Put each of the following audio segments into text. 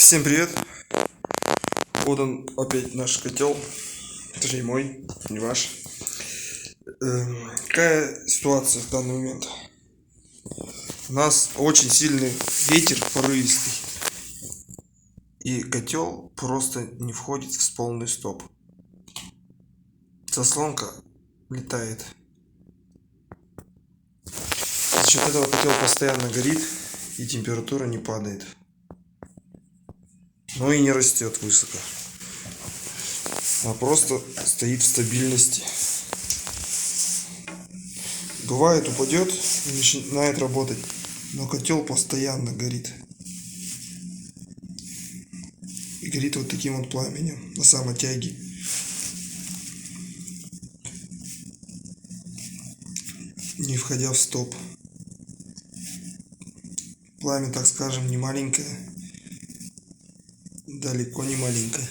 Всем привет! Вот он опять наш котел. Точнее мой, не ваш. Какая ситуация в данный момент? У нас очень сильный ветер порывистый. И котел просто не входит в полный стоп. Заслонка летает. За счет этого котел постоянно горит и температура не падает. Но и не растет высоко. А просто стоит в стабильности. Бывает, упадет и начинает работать, но котел постоянно горит. И горит вот таким вот пламенем на самотяге. Не входя в стоп. Пламя, так скажем, не маленькое. Далеко не маленькое.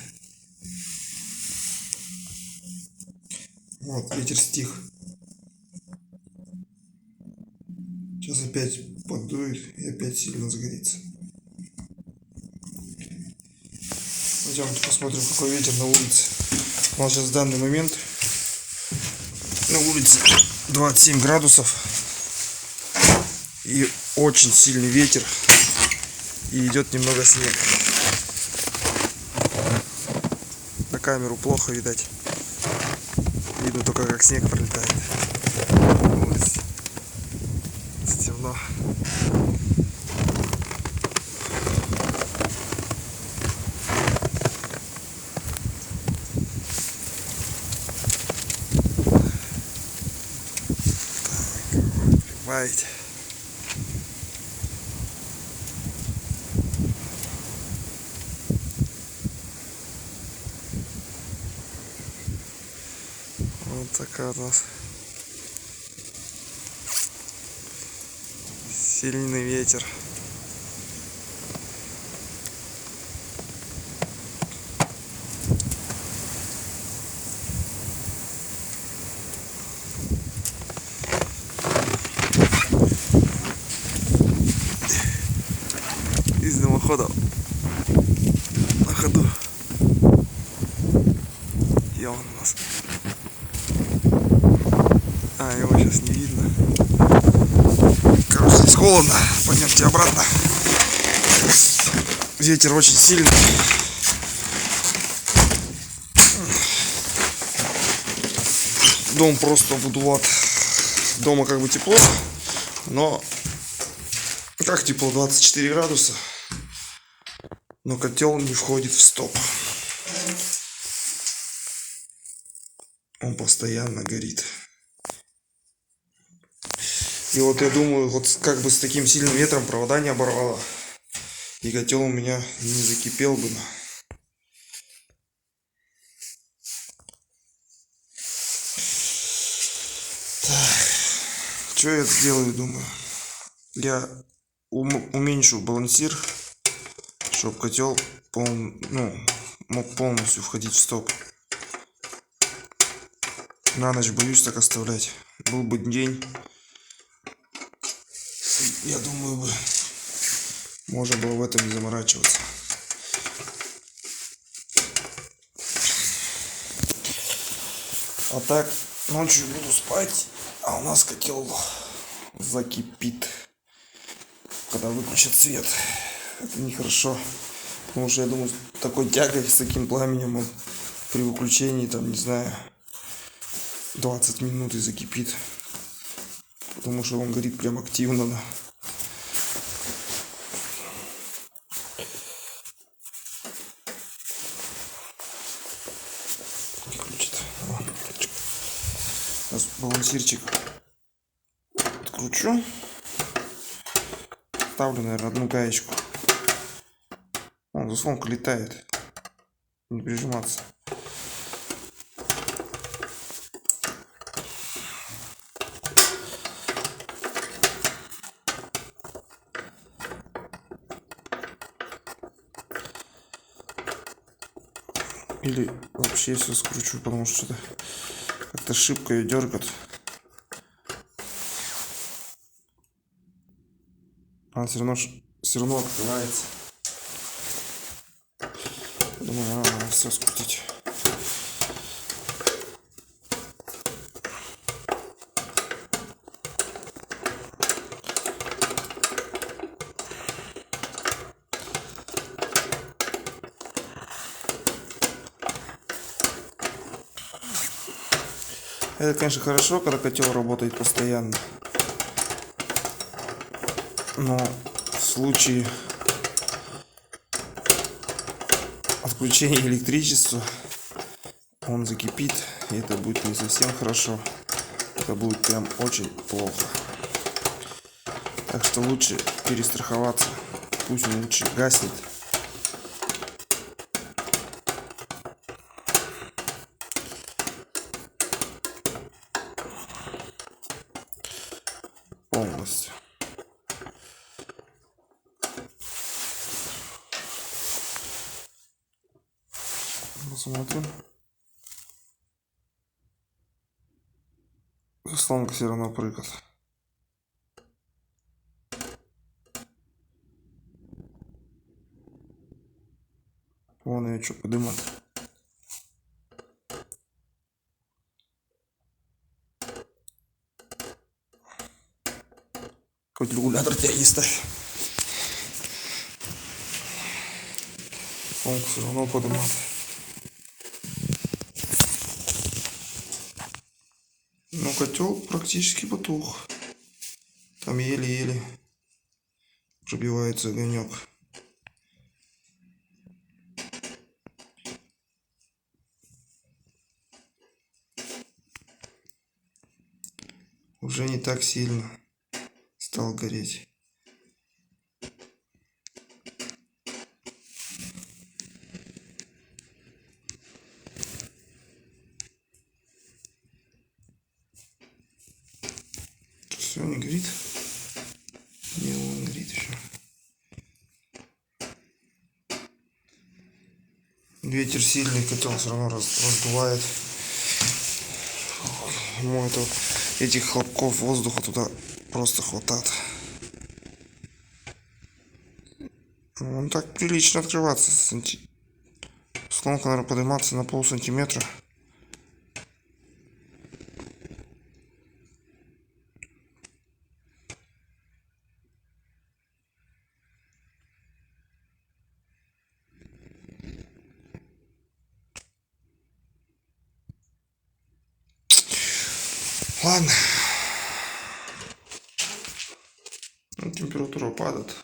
Вот, ветер стих. Сейчас опять подует и опять сильно загорится. Пойдемте посмотрим, какой ветер на улице. У нас сейчас в данный момент на улице 27 градусов. И очень сильный ветер. И идет немного снег. На камеру плохо видать. Видно только, как снег пролетает. Темно. Понимаете? Вот такая у нас сильный ветер. Из дымохода на ходу. И он у нас. Его сейчас не видно. Короче, здесь холодно. Пойдемте обратно. Ветер очень сильный. Дом просто обдувает. Дома как бы тепло, но как тепло, 24 градуса. Но котел не входит в стоп. Он постоянно горит. И вот я думаю, вот как бы с таким сильным ветром провода не оборвало. И котел у меня не закипел бы. Так, что я сделаю, думаю? Я уменьшу балансир, чтобы котел мог полностью входить в стоп. На ночь боюсь так оставлять. Был бы день, я думаю, можно было в этом не заморачиваться. А так ночью буду спать, а у нас котел закипит, когда выключат свет. Это нехорошо, потому что я думаю, с такой тягой, с таким пламенем он при выключении, там, не знаю, 20 минут и закипит. Потому что он горит прям активно, да. Сейчас балансирчик откручу. Ставлю, наверное, одну гаечку. Заслонка летает. Не прижиматься. Или вообще все скручу, потому что как-то шибко ее дергает. Она все равно открывается. Сейчас раскрутить. Это, конечно, хорошо, когда котел работает постоянно. Но в случае отключения электричества он закипит, и это будет не совсем хорошо. Это будет прям очень плохо. Так что лучше перестраховаться. Пусть он лучше гаснет. Полностью. Посмотрим. Заслонка все равно прыгает. Вон ее что подымать. Хоть регулятор тяги ставь. Он все равно подымает. Но котел практически потух. Там еле-еле пробивается огонек. Уже не так сильно стал гореть. Все, не горит. Не, он горит еще. Ветер сильный, котел все равно раздувает. Ему это, этих хлопков воздуха туда просто хватает. Он так прилично открываться. Сломка, наверное, подниматься на полсантиметра. Ладно. Ну, температура падает.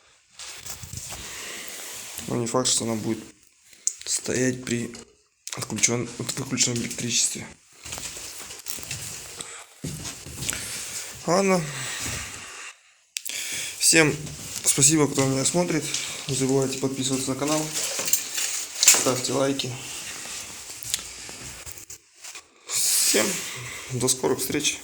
Но не факт, что она будет стоять при выключенном электричестве. Ладно. Всем спасибо, кто меня смотрит. Не забывайте подписываться на канал. Ставьте лайки. Всем до скорых встреч.